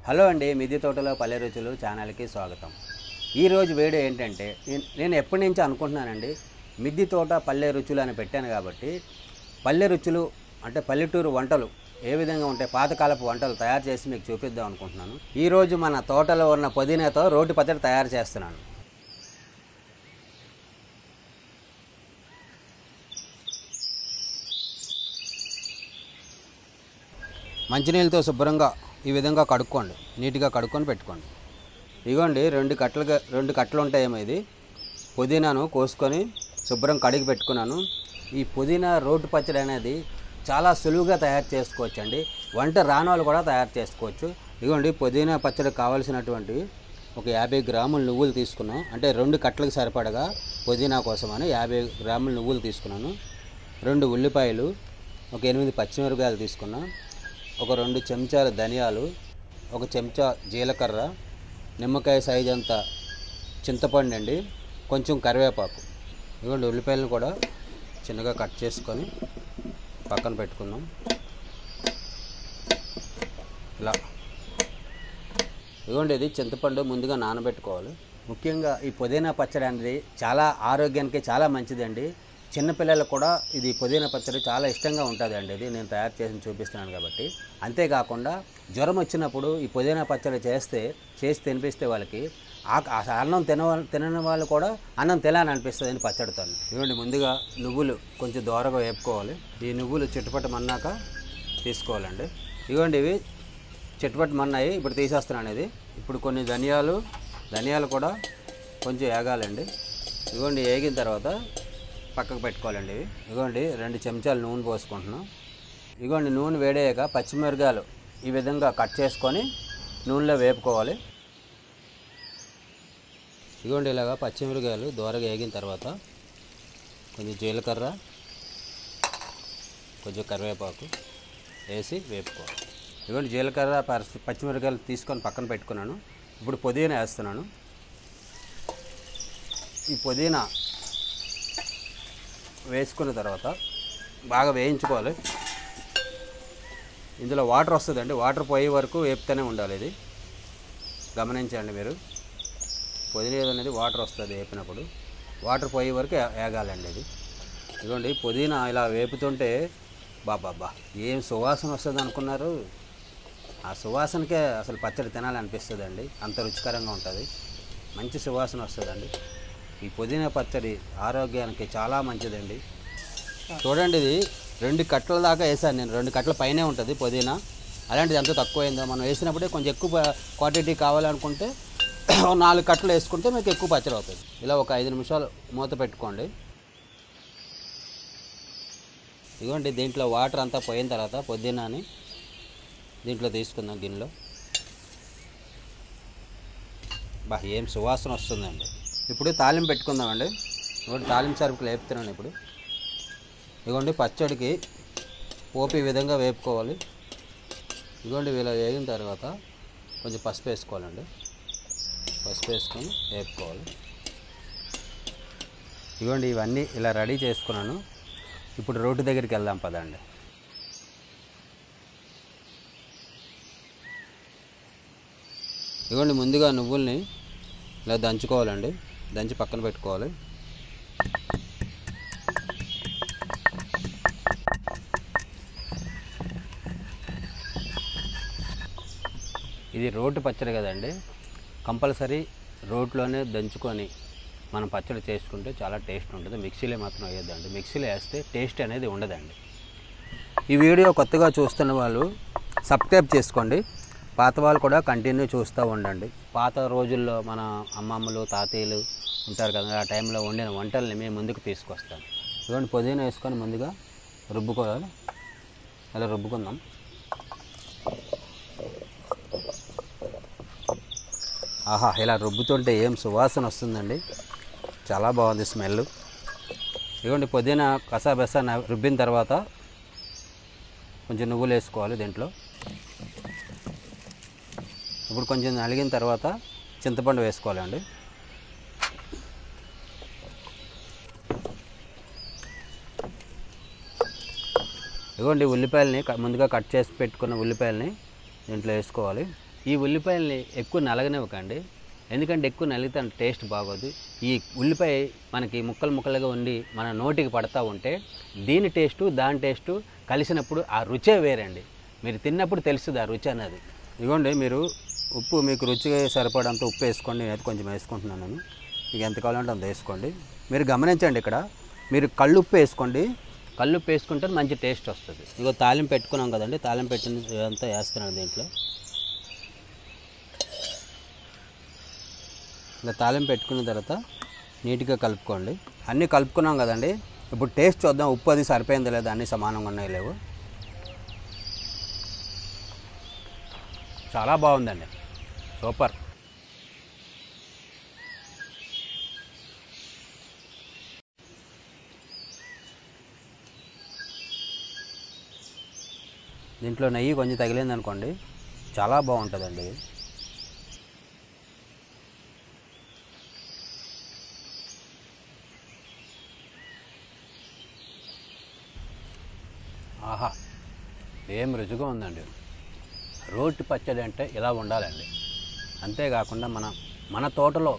Hello అండి, మిద్దె తోటలో పల్లె రుచులు ఛానల్కి స్వాగతం. ఈరోజు వీడియో ఏంటంటే నేను ఎప్పటి నుంచి అనుకుంటున్నానండి, మిద్దె తోట పల్లె రుచులు అని పెట్టాను కాబట్టి పల్లె రుచులు అంటే పల్లెటూరు వంటలు ఏ విధంగా ఉంటాయి, పాతకాలపు వంటలు తయారు చేసి మీకు చూపిద్దాం అనుకుంటున్నాను. ఈరోజు మన తోటలో ఉన్న పుదీనాతో రోటి పచ్చడి తయారు చేస్తున్నాను. మంచినీళ్ళతో శుభ్రంగా ఈ విధంగా కడుక్కోండి, నీట్గా కడుక్కొని పెట్టుకోండి. ఇదిగోండి రెండు కట్టలు ఉంటాయేమో. ఇది పుదీనాను కోసుకొని శుభ్రం కడిగి పెట్టుకున్నాను. ఈ పుదీనా రోటి పచ్చడి అనేది చాలా సులువుగా తయారు చేసుకోవచ్చు అండి. వంట రాని వాళ్ళు కూడా తయారు చేసుకోవచ్చు. ఇదిగోండి పుదీనా పచ్చడి కావాల్సినటువంటి ఒక 50 గ్రాముల నువ్వులు తీసుకున్నాం. అంటే 2 కట్టలకు సరిపడగా పుదీనా కోసం అని 50 గ్రాముల నువ్వులు తీసుకున్నాను. 2 ఉల్లిపాయలు, ఒక 8 పచ్చిమిరపకాయలు తీసుకున్నాను. ఒక 2 చెంచాల ధనియాలు, ఒక చెంచా జీలకర్ర, నిమ్మకాయ సైజ్ అంత చింతపండు అండి, కొంచెం కరివేపాకు. ఇదిగోండి ఉల్లిపాయలను కూడా చిన్నగా కట్ చేసుకొని పక్కన పెట్టుకుందాం. ఇలా ఇదిగోండి, ఇది చింతపండు ముందుగా నానబెట్టుకోవాలి. ముఖ్యంగా ఈ పుదీనా పచ్చడి అనేది చాలా ఆరోగ్యానికి చాలా మంచిదండి. చిన్నపిల్లలకు కూడా ఇది పుదీనా పచ్చడి చాలా ఇష్టంగా ఉంటుందండి. ఇది నేను తయారు చేసి చూపిస్తున్నాను కాబట్టి. అంతేకాకుండా జ్వరం వచ్చినప్పుడు ఈ పుదీనా పచ్చడి చేసి తినిపిస్తే వాళ్ళకి అన్నం తినని వాళ్ళు కూడా అన్నం తినాలని అనిపిస్తుంది పచ్చడితో. ఇవ్వండి, ముందుగా నువ్వులు కొంచెం దోరగా వేపుకోవాలి. ఈ నువ్వులు చిట్టుపట్టమన్నాక తీసుకోవాలండి. ఇవ్వండి, ఇవి చిట్టుపట్టమన్నాయి, ఇప్పుడు తీసేస్తున్నాను. ఇది ఇప్పుడు కొన్ని ధనియాలు కూడా కొంచెం వేగాలండి. ఇవ్వండి, వేగిన తర్వాత పక్కకు పెట్టుకోవాలండి. ఇదిగోండి 2 చెంచాలు నూనె పోసుకుంటున్నాం. ఇదిగోండి, నూనె వేడయ్యాక పచ్చిమిరపకాయలు ఈ విధంగా కట్ చేసుకొని నూనెలో వేపుకోవాలి. ఇదిగోండి, ఇలాగా పచ్చిమిరపకాయలు దోరగా వేగిన తర్వాత కొంచెం జీలకర్ర, కొంచెం కరివేపాకు వేసి వేపుకోవాలి. ఇదిగోండి, జీలకర్ర పచ్చిమిరపకాయలు తీసుకొని పక్కన పెట్టుకున్నాను. ఇప్పుడు పుదీనా వేస్తున్నాను. ఈ పుదీనా వేసుకున్న తర్వాత బాగా వేయించుకోవాలి. ఇందులో వాటర్ వస్తుందండి, వాటర్ పోయే వరకు వేపుతూనే ఉండాలి. ఇది గమనించండి మీరు. పుదీనా అనేది వాటర్ వస్తుంది వేపినప్పుడు, వాటర్ పోయే వరకు వేగాలండి ఇది. ఇదిగోండి, పుదీనా ఇలా వేపుతుంటే బాబా ఏం సువాసన వస్తుంది అనుకున్నారు. ఆ సువాసనకే అసలు పచ్చడి తినాలనిపిస్తుంది అండి. అంత రుచికరంగా ఉంటుంది, మంచి సువాసన వస్తుందండి. ఈ పుదీనా పచ్చడి ఆరోగ్యానికి చాలా మంచిదండి. చూడండి, ఇది 2 కట్టల దాకా వేసాను నేను. 2 కట్టల పైనే ఉంటుంది పుదీనా. అలాంటిది ఎంత తక్కువైందో, మనం వేసినప్పుడే కొంచెం ఎక్కువ క్వాంటిటీ కావాలనుకుంటే 4 కట్టలు వేసుకుంటే మీకు ఎక్కువ పచ్చడి అవుతుంది. ఇలా ఒక 5 నిమిషాలు మూత పెట్టుకోండి. ఇదిగోండి, దీంట్లో వాటర్ అంతా పోయిన తర్వాత పుదీనాని దీంట్లో తీసుకుందాం గిన్నెలో. ఏం సువాసన వస్తుందండి. ఇప్పుడు తాలింపు పెట్టుకుందామండి. ఇదిగోండి, తాలింపు సరుకులు వేపుతున్నాను ఇప్పుడు. ఇదిగోండి, పచ్చడికి పోపు ఈ విధంగా వేపుకోవాలి. ఇదిగోండి, ఇలా వేగిన తర్వాత కొంచెం పసుపు వేసుకోవాలండి. పసుపు వేసుకొని వేపుకోవాలి. ఇదిగోండి, ఇవన్నీ ఇలా రెడీ చేసుకున్నాను. ఇప్పుడు రోటి దగ్గరికి వెళ్దాం పదండి. ఇదిగోండి, ముందుగా నువ్వుల్ని ఇలా దంచుకోవాలండి. దంచి పక్కన పెట్టుకోవాలి. ఇది రోటి పచ్చడి కదండి, కంపల్సరీ రోట్లోనే దంచుకొని మనం పచ్చడి చేసుకుంటే చాలా టేస్ట్ ఉంటుంది. మిక్సీలో మాత్రం వేయద్దండి, మిక్సీలో వేస్తే టేస్ట్ అనేది ఉండదండి. ఈ వీడియో కొత్తగా చూస్తున్న వాళ్ళు సబ్స్క్రైబ్ చేసుకోండి, పాత వాళ్ళు కూడా కంటిన్యూ చూస్తూ ఉండండి. పాత రోజుల్లో మన అమ్మమ్మలు తాతయ్యలు ఉంటారు కదా, ఆ టైంలో వండిన వంటల్ని మేము ముందుకు తీసుకొస్తాం. ఇదిగోండి, పుదీనా వేసుకొని ముందుగా రుబ్బుకోవాలి. అలా రుబ్బుకుందాం. ఆహా, ఇలా రుబ్బుతుంటే ఏం సువాసన వస్తుందండి, చాలా బాగుంది స్మెల్. ఇదిగోండి, పుదీనా కసాబెసా రుబ్బిన తర్వాత కొంచెం నువ్వులు వేసుకోవాలి దీంట్లో. ఇప్పుడు కొంచెం నలిగిన తర్వాత చింతపండు వేసుకోవాలండి. ఇదిగోండి, ఉల్లిపాయలని ముందుగా కట్ చేసి పెట్టుకున్న ఉల్లిపాయలని దీంట్లో వేసుకోవాలి. ఈ ఉల్లిపాయల్ని ఎక్కువ నలగనివ్వకండి, ఎందుకంటే ఎక్కువ నలిగితే టేస్ట్ బాగోదు. ఈ ఉల్లిపాయ మనకి ముక్కలు ముక్కలుగా ఉండి మన నోటికి పడతా ఉంటే దీని టేస్టు దాని టేస్టు కలిసినప్పుడు ఆ రుచే వేరండి. మీరు తిన్నప్పుడు తెలుస్తుంది ఆ రుచి అనేది. ఇదిగోండి, మీరు ఉప్పు మీకు రుచిగా సరిపడంత ఉప్పు వేసుకోండి. నేనైతే కొంచెం వేసుకుంటున్నాను. మీకు ఎంత కావాలంటే అంత వేసుకోండి. మీరు గమనించండి, ఇక్కడ మీరు కళ్ళుప్పు వేసుకోండి. కళ్ళుప్పు వేసుకుంటే మంచి టేస్ట్ వస్తుంది. ఇగో తాలింపు పెట్టుకున్నాం కదండి, తాలింపు పెట్టిన అంతా వేస్తున్నాను దీంట్లో. ఇలా తాలింపు పెట్టుకున్న తర్వాత నీట్గా కలుపుకోండి. అన్నీ కలుపుకున్నాం కదండి, ఇప్పుడు టేస్ట్ చూద్దాం ఉప్పు అది సరిపోయిందో లేదా, అన్నీ సమానంగా ఉన్నాయి లేవు. చాలా బాగుందండి, సూపర్. దీంట్లో నెయ్యి కొంచెం తగిలింది అనుకోండి, చాలా బాగుంటుందండి. ఆహా, ఏం రుచిగా ఉందండి. రోటి పచ్చడి అంటే ఇలా ఉండాలండి. అంతేకాకుండా మన తోటలో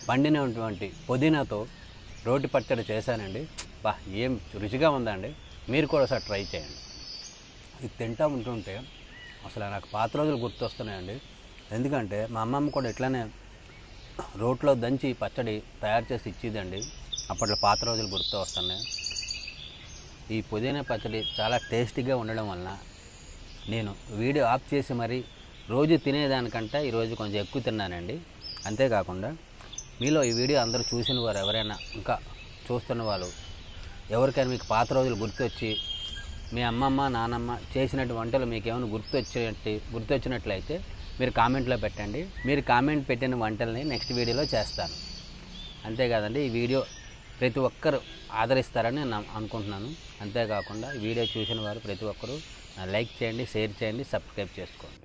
పండినటువంటి పుదీనాతో రోటి పచ్చడి చేశానండి. బా, ఏం రుచిగా ఉందండి. మీరు కూడా ఒకసారి ట్రై చేయండి. ఇది తింటూ ఉంటుంటే అసలు నాకు పాత రోజులు గుర్తొస్తున్నాయండి. ఎందుకంటే మా అమ్మమ్మ కూడా ఇట్లానే రోట్లో దంచి పచ్చడి తయారు చేసి ఇచ్చేదండి. అప్పట్లో పాత రోజులు గుర్తు వస్తున్నాయి. ఈ పుదీనా పచ్చడి చాలా టేస్టీగా ఉండడం వలన నేను వీడియో ఆఫ్ చేసి మరీ రోజు తినేదానికంటే ఈరోజు కొంచెం ఎక్కువ తిన్నానండి. అంతేకాకుండా మీలో ఈ వీడియో అందరూ చూసిన వారు ఎవరైనా ఇంకా చూస్తున్న వాళ్ళు ఎవరికైనా మీకు పాత రోజులు గుర్తొచ్చి మీ అమ్మమ్మ నానమ్మ చేసినటువంటి వంటలు మీకు ఏమైనా గుర్తొచ్చినట్లయితే మీరు కామెంట్లో పెట్టండి. మీరు కామెంట్ పెట్టిన వంటల్ని నెక్స్ట్ వీడియోలో చేస్తాను. అంతేకాదండి, ఈ వీడియో ప్రతి ఒక్కరు ఆదరిస్తారని నేను అనుకుంటున్నాను. అంతేకాకుండా ఈ వీడియో చూసిన వారు ప్రతి ఒక్కరూ లైక్ చేయండి, షేర్ చేయండి, సబ్స్క్రైబ్ చేసుకోండి.